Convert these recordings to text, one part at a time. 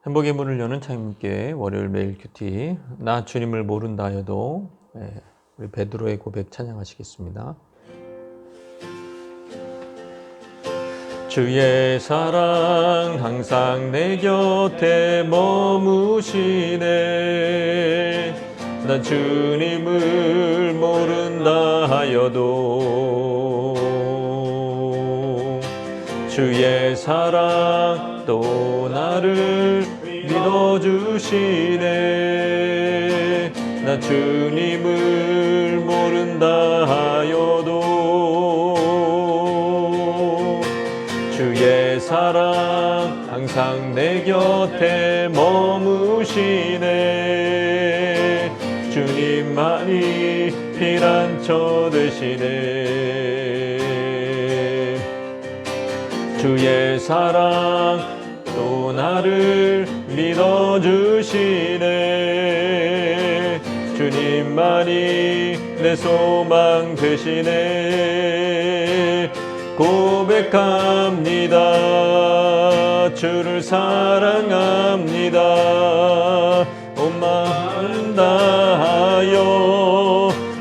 행복의 문을 여는 창님께 월요일 매일 큐티 나 주님을 모른다 해도 우리 베드로의 고백 찬양하시겠습니다. 주의 사랑 항상 내 곁에 머무시네. 나 주님을 모른다 하여도 주의 사랑 또 나를 믿어주시네. 나 주님을 모른다 하여도 주의 사랑 항상 내 곁에 머무시네. 주님만이 피난처 되시네. 주의 사랑 또 나를 믿어주시네. 주님만이 내 소망 되시네. 고백합니다. 주를 사랑합니다. 온 마음 다하여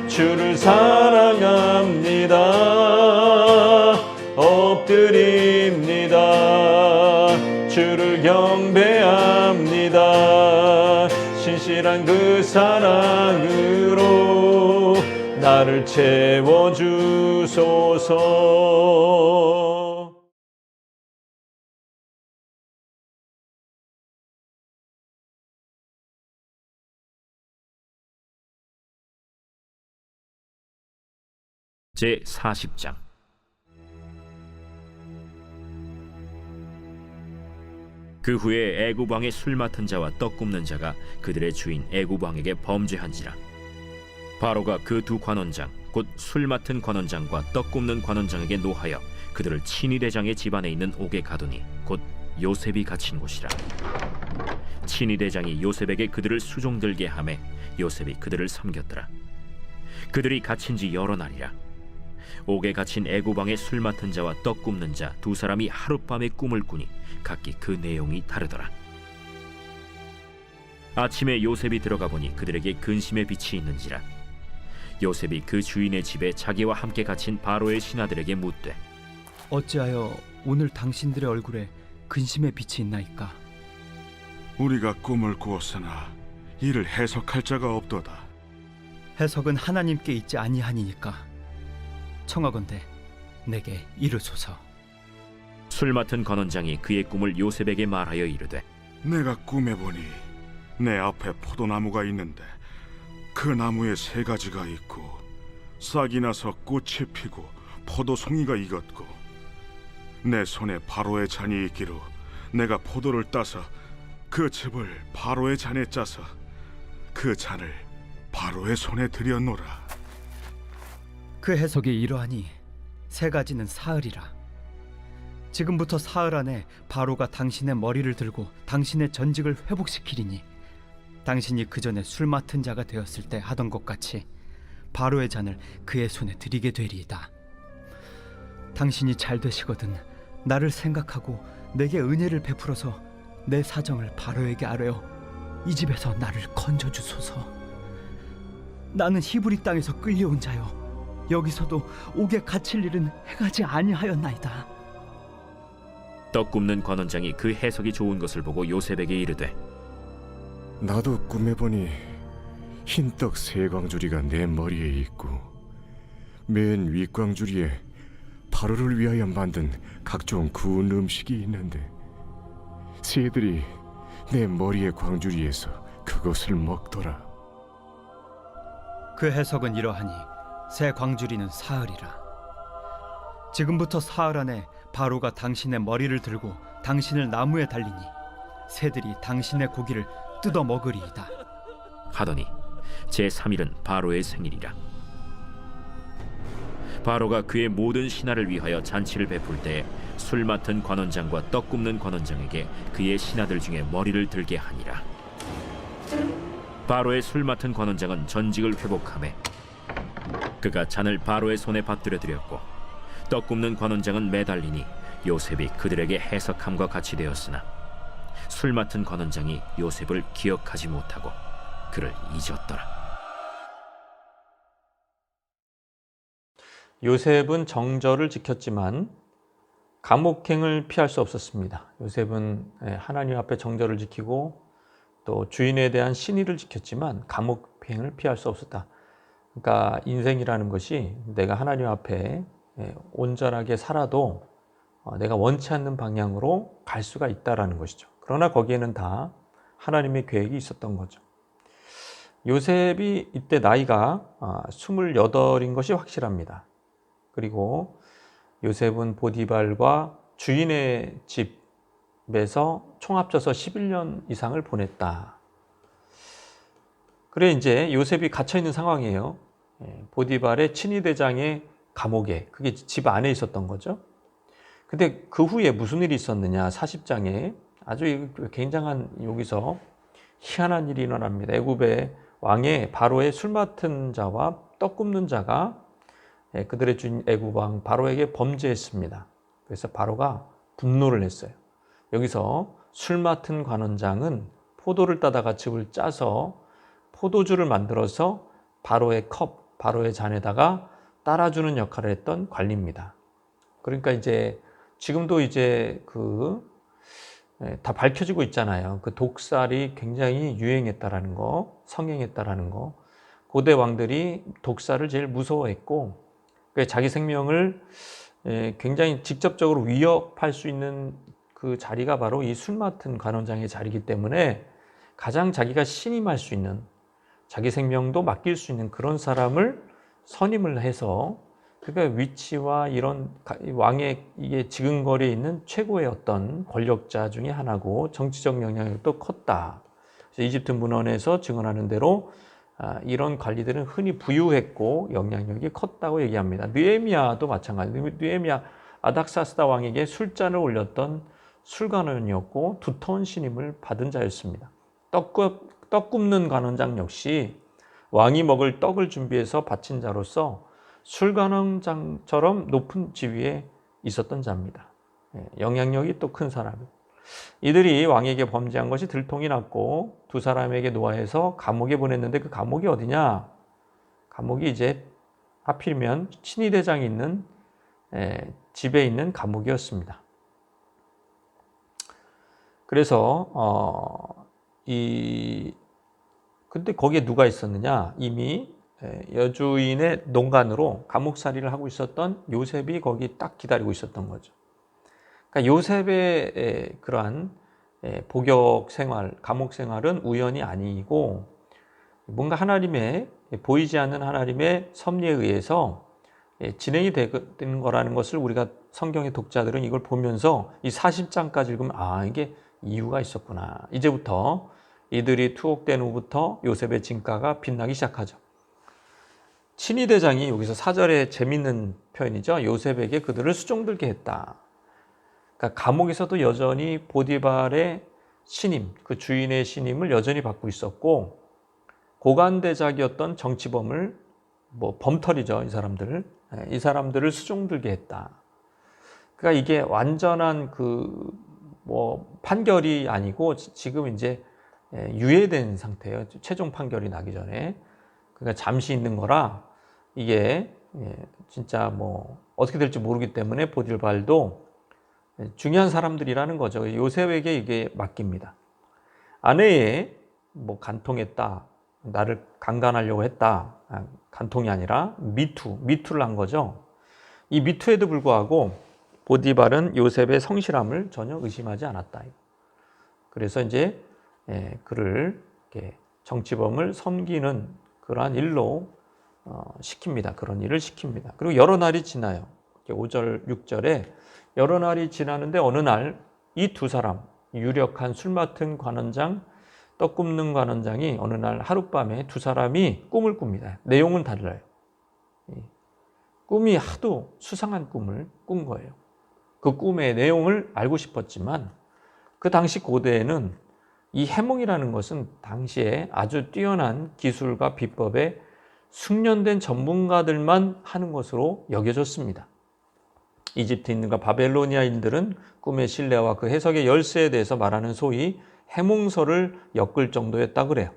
주를 사랑합니다. 엎드립니다. 주를 경배합니다. 신실한 그 사랑으로 나를 채워주소서. 제40장. 그 후에 애굽 왕의 술 맡은 자와 떡 굽는 자가 그들의 주인 애굽 왕에게 범죄한지라. 바로가 그 두 관원장 곧 술 맡은 관원장과 떡 굽는 관원장에게 노하여 그들을 친위 대장의 집안에 있는 옥에 가두니 곧 요셉이 갇힌 곳이라. 친위 대장이 요셉에게 그들을 수종들게 하매 요셉이 그들을 섬겼더라. 그들이 갇힌 지 여러 날이라. 옥에 갇힌 애굽 왕의 술 맡은 자와 떡 굽는 자 두 사람이 하룻밤에 꿈을 꾸니 각기 그 내용이 다르더라. 아침에 요셉이 들어가 보니 그들에게 근심의 빛이 있는지라. 요셉이 그 주인의 집에 자기와 함께 갇힌 바로의 신하들에게 묻되, 어찌하여 오늘 당신들의 얼굴에 근심의 빛이 있나이까? 우리가 꿈을 꾸었으나 이를 해석할 자가 없도다. 해석은 하나님께 있지 아니하니까 청하건대 내게 이르소서. 술 맡은 관원장이 그의 꿈을 요셉에게 말하여 이르되, 내가 꿈에 보니 내 앞에 포도나무가 있는데 그 나무에 세 가지가 있고 싹이 나서 꽃이 피고 포도송이가 익었고 내 손에 바로의 잔이 있기로 내가 포도를 따서 그 즙을 바로의 잔에 짜서 그 잔을 바로의 손에 들여놓으라. 그 해석이 이러하니 세 가지는 사흘이라. 지금부터 사흘 안에 바로가 당신의 머리를 들고 당신의 전직을 회복시키리니 당신이 그 전에 술 맡은 자가 되었을 때 하던 것 같이 바로의 잔을 그의 손에 드리게 되리이다. 당신이 잘 되시거든 나를 생각하고 내게 은혜를 베풀어서 내 사정을 바로에게 아뢰어 이 집에서 나를 건져주소서. 나는 히브리 땅에서 끌려온 자여 여기서도 옥에 갇힐 일은 행하지 아니하였나이다. 떡 굽는 관원장이 그 해석이 좋은 것을 보고 요셉에게 이르되, 나도 꿈에 보니 흰떡 세 광주리가 내 머리에 있고 맨 윗광주리에 바로를 위하여 만든 각종 구운 음식이 있는데 새들이 내 머리의 광주리에서 그것을 먹더라. 그 해석은 이러하니 새 광주리는 사흘이라. 지금부터 사흘 안에 바로가 당신의 머리를 들고 당신을 나무에 달리니 새들이 당신의 고기를 뜯어 먹으리이다. 하더니 제3일은 바로의 생일이라. 바로가 그의 모든 신하를 위하여 잔치를 베풀 때에 술 맡은 관원장과 떡 굽는 관원장에게 그의 신하들 중에 머리를 들게 하니라. 바로의 술 맡은 관원장은 전직을 회복하매 그가 잔을 바로의 손에 받들어 드렸고 떡 굽는 관원장은 매달리니 요셉이 그들에게 해석함과 같이 되었으나 술 맡은 관원장이 요셉을 기억하지 못하고 그를 잊었더라. 요셉은 정절을 지켰지만 감옥행을 피할 수 없었습니다. 요셉은 하나님 앞에 정절을 지키고 또 주인에 대한 신의를 지켰지만 감옥행을 피할 수 없었다. 그러니까 인생이라는 것이 내가 하나님 앞에 온전하게 살아도 내가 원치 않는 방향으로 갈 수가 있다라는 것이죠. 그러나 거기에는 다 하나님의 계획이 있었던 거죠. 요셉이 이때 나이가 28인 것이 확실합니다. 그리고 요셉은 보디발과 주인의 집에서 총 합쳐서 11년 이상을 보냈다. 그래 이제 요셉이 갇혀 있는 상황이에요. 보디발의 친위대장의 감옥에, 그게 집 안에 있었던 거죠. 근데 그 후에 무슨 일이 있었느냐? 40장에 아주 굉장한 여기서 희한한 일이 일어납니다. 애굽의 왕의 바로의 술 맡은 자와 떡 굽는 자가 그들의 주인 애굽 왕 바로에게 범죄했습니다. 그래서 바로가 분노를 했어요. 여기서 술 맡은 관원장은 포도를 따다가 즙을 짜서 포도주를 만들어서 바로의 컵, 바로의 잔에다가 따라주는 역할을 했던 관리입니다. 그러니까 이제 지금도 이제 다 밝혀지고 있잖아요. 그 독살이 굉장히 유행했다라는 거, 성행했다라는 거. 고대 왕들이 독살을 제일 무서워했고, 자기 생명을 굉장히 직접적으로 위협할 수 있는 그 자리가 바로 이 술 맡은 관원장의 자리이기 때문에 가장 자기가 신임할 수 있는, 자기 생명도 맡길 수 있는 그런 사람을 선임을 해서, 그러니까 위치와 이런 왕의 이게 지근거리에 있는 최고의 어떤 권력자 중에 하나고 정치적 영향력도 컸다. 그래서 이집트 문헌에서 증언하는 대로 이런 관리들은 흔히 부유했고 영향력이 컸다고 얘기합니다. 느헤미야도 마찬가지예요. 느헤미야 아닥사스다 왕에게 술잔을 올렸던 술관원이었고 두터운 신임을 받은 자였습니다. 떡 굽는 관원장 역시 왕이 먹을 떡을 준비해서 바친 자로서 술관원장처럼 높은 지위에 있었던 자입니다. 영향력이 또 큰 사람이에요. 이들이 왕에게 범죄한 것이 들통이 났고 두 사람에게 노하해서 감옥에 보냈는데 그 감옥이 어디냐? 감옥이 이제 하필이면 친위대장이 있는 집에 있는 감옥이었습니다. 그래서 근데 거기에 누가 있었느냐? 이미 여주인의 농간으로 감옥살이를 하고 있었던 요셉이 거기 딱 기다리고 있었던 거죠. 그러니까 요셉의 그러한 복역 생활, 감옥 생활은 우연이 아니고 뭔가 하나님의 보이지 않는 하나님의 섭리에 의해서 진행이 되는 거라는 것을 우리가 성경의 독자들은 이걸 보면서 이 40장까지 읽으면 이게 이유가 있었구나. 이제부터 이들이 투옥된 후부터 요셉의 진가가 빛나기 시작하죠. 친위대장이 여기서 4절에 재밌는 표현이죠. 요셉에게 그들을 수종들게 했다. 그러니까 감옥에서도 여전히 보디발의 신임, 그 주인의 신임을 여전히 받고 있었고 고관대작이었던 정치범을 범털이죠. 이 사람들을 수종들게 했다. 그러니까 이게 완전한 판결이 아니고 지금 이제 유예된 상태예요. 최종 판결이 나기 전에. 그러니까 잠시 있는 거라 이게 진짜 어떻게 될지 모르기 때문에 보디발도 중요한 사람들이라는 거죠. 요셉에게 이게 맡깁니다. 아내에 간통했다. 나를 강간하려고 했다. 간통이 아니라 미투를 한 거죠. 이 미투에도 불구하고 보디발은 요셉의 성실함을 전혀 의심하지 않았다. 그래서 이제 그를 정치범을 섬기는 그러한 일로 시킵니다. 그런 일을 시킵니다. 그리고 여러 날이 지나요. 5절, 6절에 여러 날이 지나는데 어느 날 이 두 사람, 유력한 술 맡은 관원장, 떡 굽는 관원장이 어느 날 하룻밤에 두 사람이 꿈을 꿉니다. 내용은 달라요. 꿈이 하도 수상한 꿈을 꾼 거예요. 그 꿈의 내용을 알고 싶었지만 그 당시 고대에는 이 해몽이라는 것은 당시에 아주 뛰어난 기술과 비법에 숙련된 전문가들만 하는 것으로 여겨졌습니다. 이집트인들과 바벨로니아인들은 꿈의 신뢰와 그 해석의 열쇠에 대해서 말하는 소위 해몽서를 엮을 정도였다 그래요.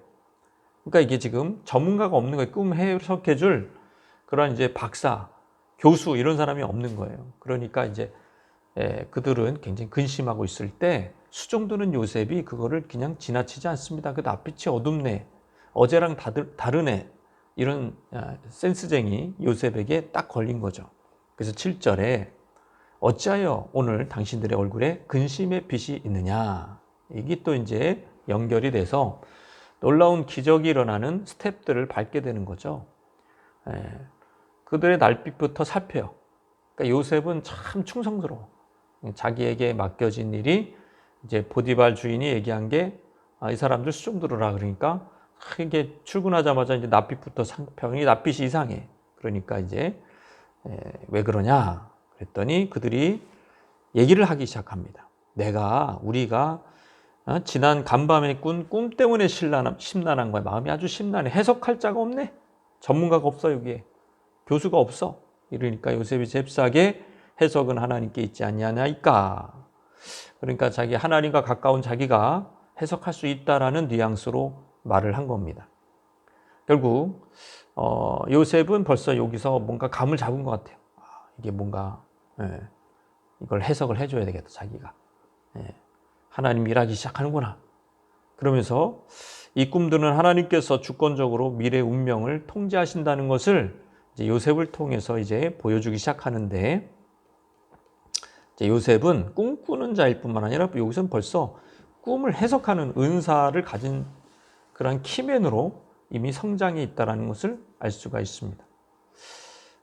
그러니까 이게 지금 전문가가 없는 거예요. 꿈 해석해 줄 그런 이제 박사, 교수 이런 사람이 없는 거예요. 그러니까 이제 그들은 굉장히 근심하고 있을 때 수종드는 요셉이 그거를 그냥 지나치지 않습니다. 그 낯빛이 어둡네, 어제랑 다르네, 이런 센스쟁이 요셉에게 딱 걸린 거죠. 그래서 7절에 어찌하여 오늘 당신들의 얼굴에 근심의 빛이 있느냐, 이게 또 이제 연결이 돼서 놀라운 기적이 일어나는 스텝들을 밟게 되는 거죠. 그들의 날빛부터 살펴요. 그러니까 요셉은 참 충성스러워. 자기에게 맡겨진 일이 이제 보디발 주인이 얘기한 게 이 사람들 수종 들어라 그러니까 이게 출근하자마자 이제 낯빛부터 살펴보니 낯빛이 이상해. 그러니까 이제 왜 그러냐 그랬더니 그들이 얘기를 하기 시작합니다. 우리가 지난 간밤에 꾼 꿈 때문에 심란한 거야. 마음이 아주 심란해. 해석할 자가 없네. 전문가가 없어. 여기에 교수가 없어. 이러니까 요셉이 잽싸게 해석은 하나님께 있지 않냐니까. 그러니까 자기 하나님과 가까운 자기가 해석할 수 있다라는 뉘앙스로 말을 한 겁니다. 결국 요셉은 벌써 여기서 뭔가 감을 잡은 것 같아요. 이게 뭔가 이걸 해석을 해줘야 되겠다. 자기가 하나님 일하기 시작하는구나. 그러면서 이 꿈들은 하나님께서 주권적으로 미래 운명을 통제하신다는 것을 이제 요셉을 통해서 이제 보여주기 시작하는데, 이제 요셉은 꿈꾸는 자일 뿐만 아니라 여기서는 벌써 꿈을 해석하는 은사를 가진 그런 키맨으로 이미 성장해 있다는 것을 알 수가 있습니다.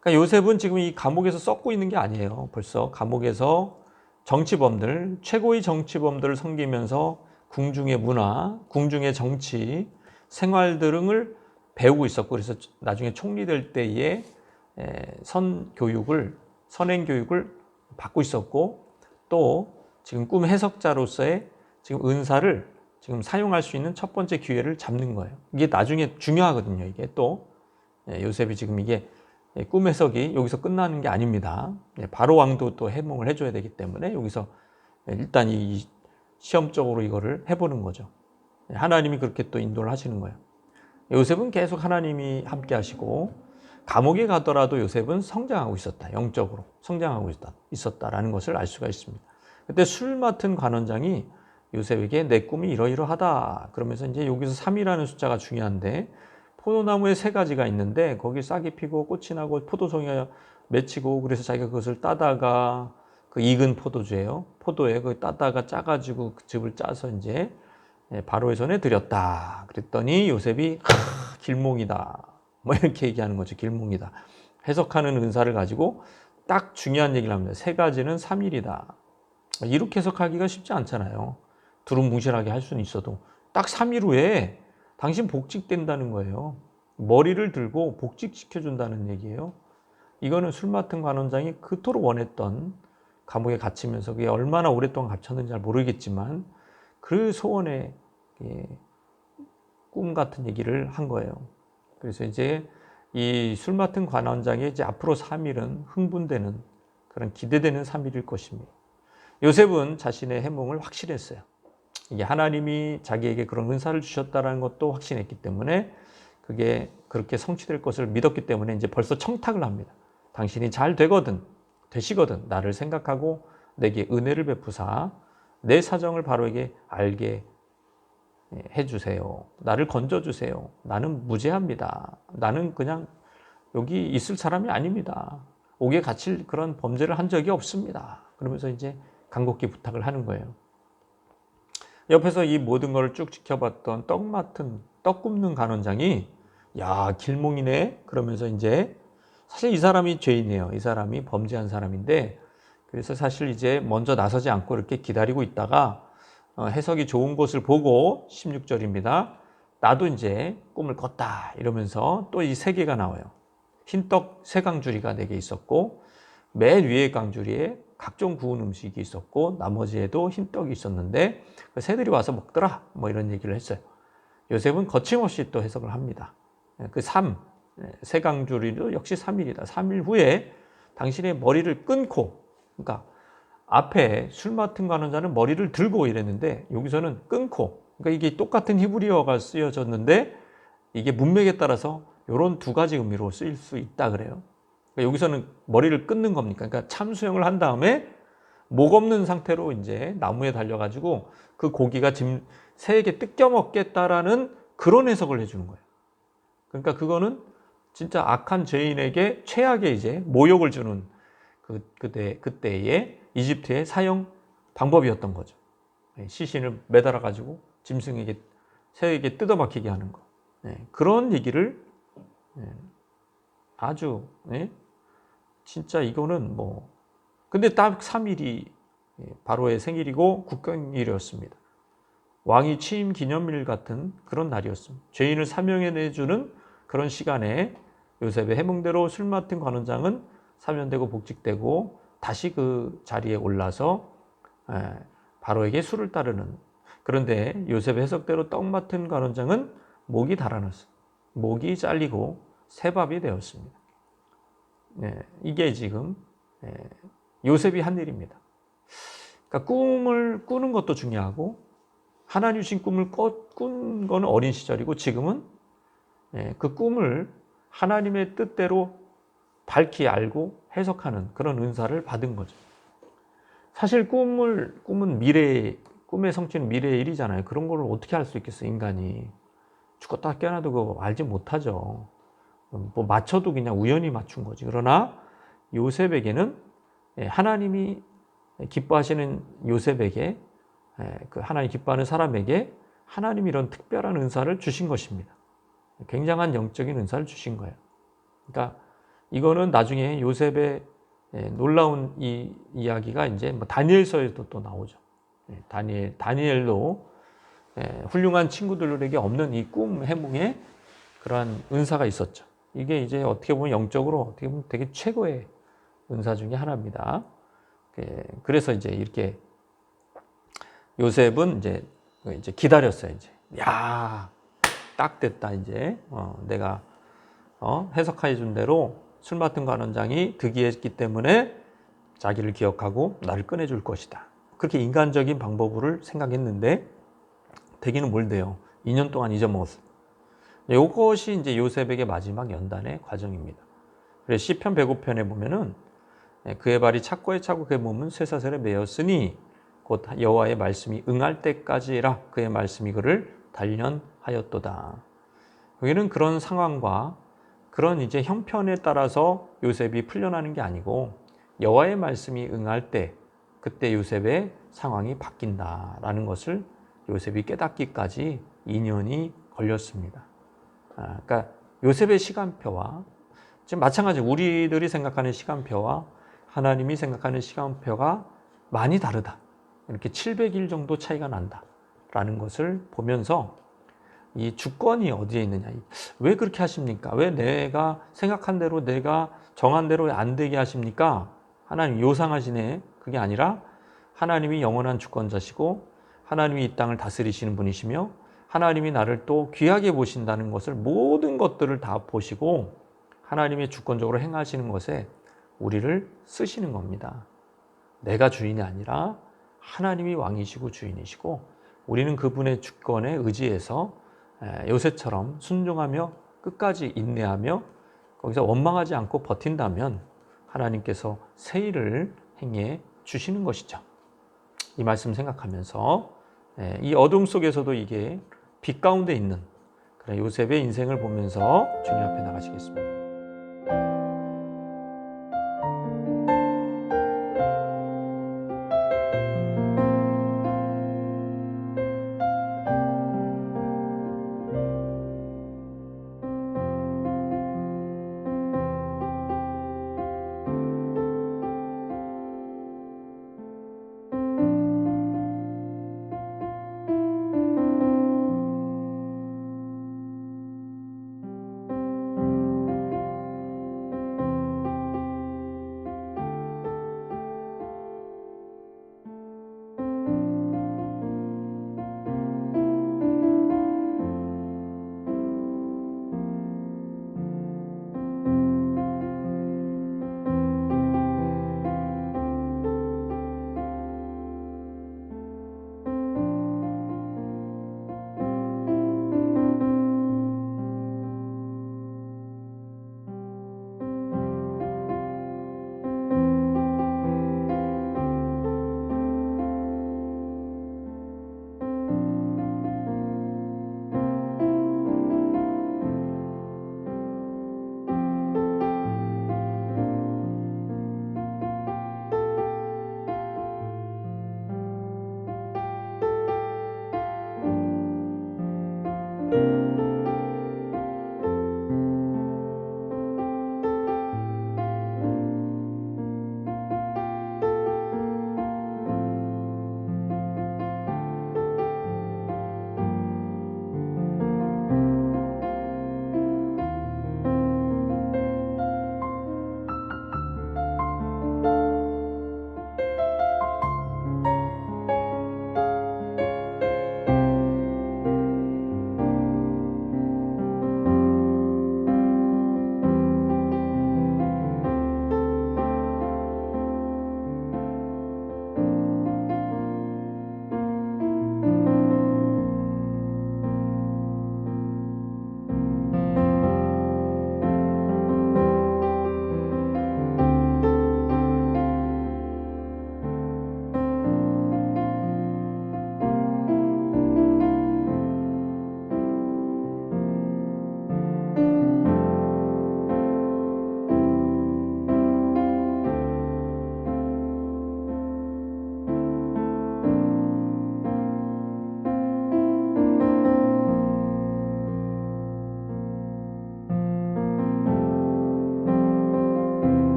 그러니까 요셉은 지금 이 감옥에서 썩고 있는 게 아니에요. 벌써 감옥에서 정치범들, 최고의 정치범들을 섬기면서 궁중의 문화, 궁중의 정치, 생활 등을 배우고 있었고, 그래서 나중에 총리 될 때에 선행 교육을 받고 있었고, 또 지금 꿈 해석자로서의 지금 은사를 지금 사용할 수 있는 첫 번째 기회를 잡는 거예요. 이게 나중에 중요하거든요. 이게 또 요셉이 지금 이게 꿈 해석이 여기서 끝나는 게 아닙니다. 바로 왕도 또 해몽을 해줘야 되기 때문에 여기서 일단 이 시험적으로 이거를 해보는 거죠. 하나님이 그렇게 또 인도를 하시는 거예요. 요셉은 계속 하나님이 함께 하시고, 감옥에 가더라도 요셉은 성장하고 있었다. 영적으로 성장하고 있었다라는 것을 알 수가 있습니다. 그때 술 맡은 관원장이 요셉에게 내 꿈이 이러이러하다 그러면서, 이제 여기서 3이라는 숫자가 중요한데, 포도나무에 3가지가 있는데 거기 싹이 피고 꽃이 나고 포도송이가 맺히고, 그래서 자기가 그것을 따다가 그 익은 포도주예요. 포도에 그 따다가 짜가지고 그 즙을 짜서 이제 바로의 손에 드렸다. 그랬더니 요셉이 길몽이다. 뭐 이렇게 얘기하는 거죠. 길몽이다. 해석하는 은사를 가지고 딱 중요한 얘기를 합니다. 3가지는 3일이다. 이렇게 해석하기가 쉽지 않잖아요. 두루뭉실하게 할 수는 있어도 딱 3일 후에 당신 복직된다는 거예요. 머리를 들고 복직시켜준다는 얘기예요. 이거는 술 맡은 관원장이 그토록 원했던, 감옥에 갇히면서 그게 얼마나 오랫동안 갇혔는지 잘 모르겠지만 그 소원의 꿈 같은 얘기를 한 거예요. 그래서 이제 이 술 맡은 관원장의 이제 앞으로 3일은 흥분되는, 그런 기대되는 3일일 것입니다. 요셉은 자신의 해몽을 확신했어요. 이게 하나님이 자기에게 그런 은사를 주셨다는 것도 확신했기 때문에, 그게 그렇게 성취될 것을 믿었기 때문에 이제 벌써 청탁을 합니다. 당신이 잘 되시거든 나를 생각하고 내게 은혜를 베푸사 내 사정을 바로에게 알게 해주세요. 나를 건져주세요. 나는 무죄합니다. 나는 그냥 여기 있을 사람이 아닙니다. 옥에 갇힐 그런 범죄를 한 적이 없습니다. 그러면서 이제 간곡히 부탁을 하는 거예요. 옆에서 이 모든 걸 쭉 지켜봤던 떡 굽는 간원장이, 야, 길몽이네? 그러면서 이제 사실 이 사람이 죄인이에요. 이 사람이 범죄한 사람인데, 그래서 사실 이제 먼저 나서지 않고 이렇게 기다리고 있다가 해석이 좋은 것을 보고 16절입니다. 나도 이제 꿈을 꿨다 이러면서 또 이 3개가 나와요. 흰떡 3강주리가 4개 있었고, 맨 위에 강주리에 각종 구운 음식이 있었고, 나머지에도 흰떡이 있었는데 그 새들이 와서 먹더라, 뭐 이런 얘기를 했어요. 요셉은 거침없이 또 해석을 합니다. 그 3강주리도 역시 3일이다. 3일 후에 당신의 머리를 끊고 그러니까 앞에 술 맡은 관원자는 머리를 들고 이랬는데 여기서는 끊고, 그러니까 이게 똑같은 히브리어가 쓰여졌는데 이게 문맥에 따라서 이런 두 가지 의미로 쓰일 수 있다 그래요. 그러니까 여기서는 머리를 끊는 겁니까? 그러니까 참수형을 한 다음에 목 없는 상태로 이제 나무에 달려가지고 그 고기가 지금 새에게 뜯겨 먹겠다라는 그런 해석을 해주는 거예요. 그러니까 그거는 진짜 악한 죄인에게 최악의 이제 모욕을 주는 그때의 이집트의 사형 방법이었던 거죠. 시신을 매달아 가지고 짐승에게, 새에게 뜯어막히게 하는 거. 그런 얘기를 아주 진짜 이거는 뭐, 근데 딱 3일이 바로의 생일이고 국경일이었습니다. 왕이 취임 기념일 같은 그런 날이었습니다. 죄인을 사명해내주는 그런 시간에 요셉의 해몽대로 술 맡은 관원장은 사면되고 복직되고 다시 그 자리에 올라서 바로에게 술을 따르는. 그런데 요셉의 해석대로 떡 맡은 관원장은 목이 달아났어요. 목이 잘리고 새밥이 되었습니다. 이게 지금 요셉이 한 일입니다. 그러니까 꿈을 꾸는 것도 중요하고 하나님 주신 꿈을 꾼 거는 어린 시절이고 지금은 그 꿈을 하나님의 뜻대로 밝히 알고 해석하는 그런 은사를 받은 거죠. 사실 꿈은 꿈의 성취는 미래의 일이잖아요. 그런 걸 어떻게 알 수 있겠어요, 인간이. 죽었다 깨어나도 그거 알지 못하죠. 뭐 맞춰도 그냥 우연히 맞춘 거지. 그러나 요셉에게는 하나님이 기뻐하시는 요셉에게, 그 하나님 기뻐하는 사람에게 하나님이 이런 특별한 은사를 주신 것입니다. 굉장한 영적인 은사를 주신 거예요. 그러니까 이거는 나중에 요셉의 놀라운 이 이야기가 이제 뭐 다니엘서에도 또 나오죠. 다니엘도 훌륭한 친구들에게 없는 이 꿈 해몽에 그러한 은사가 있었죠. 이게 이제 어떻게 보면 영적으로 어떻게 보면 되게 최고의 은사 중에 하나입니다. 그래서 이제 이렇게 요셉은 이제 기다렸어요. 이제 딱 됐다. 이제 내가 해석해 준 대로 술 맡은 관원장이 득이했기 때문에 자기를 기억하고 나를 꺼내줄 것이다. 그렇게 인간적인 방법을 생각했는데 대기는 뭘 돼요? 2년 동안 잊어먹었어요. 이것이 이제 요셉에게 마지막 연단의 과정입니다. 그래서 시편 105편에 보면은 그의 발이 착고에 차고 그의 몸은 쇠사슬에 매였으니 곧 여호와의 말씀이 응할 때까지라 그의 말씀이 그를 단련하였도다. 여기는 그런 상황과 그런 이제 형편에 따라서 요셉이 풀려나는 게 아니고 여호와의 말씀이 응할 때 그때 요셉의 상황이 바뀐다라는 것을 요셉이 깨닫기까지 2년이 걸렸습니다. 그러니까 요셉의 시간표와 지금 마찬가지로 우리들이 생각하는 시간표와 하나님이 생각하는 시간표가 많이 다르다. 이렇게 700일 정도 차이가 난다라는 것을 보면서 이 주권이 어디에 있느냐. 왜 그렇게 하십니까? 왜 내가 생각한 대로 내가 정한 대로 안 되게 하십니까? 하나님 요상하시네. 그게 아니라 하나님이 영원한 주권자시고 하나님이 이 땅을 다스리시는 분이시며 하나님이 나를 또 귀하게 보신다는 것을 모든 것들을 다 보시고 하나님의 주권적으로 행하시는 것에 우리를 쓰시는 겁니다. 내가 주인이 아니라 하나님이 왕이시고 주인이시고 우리는 그분의 주권에 의지해서 요셉처럼 순종하며 끝까지 인내하며 거기서 원망하지 않고 버틴다면 하나님께서 새 일을 행해 주시는 것이죠. 이 말씀 생각하면서 이 어둠 속에서도 이게 빛 가운데 있는 요셉의 인생을 보면서 주님 앞에 나가시겠습니다.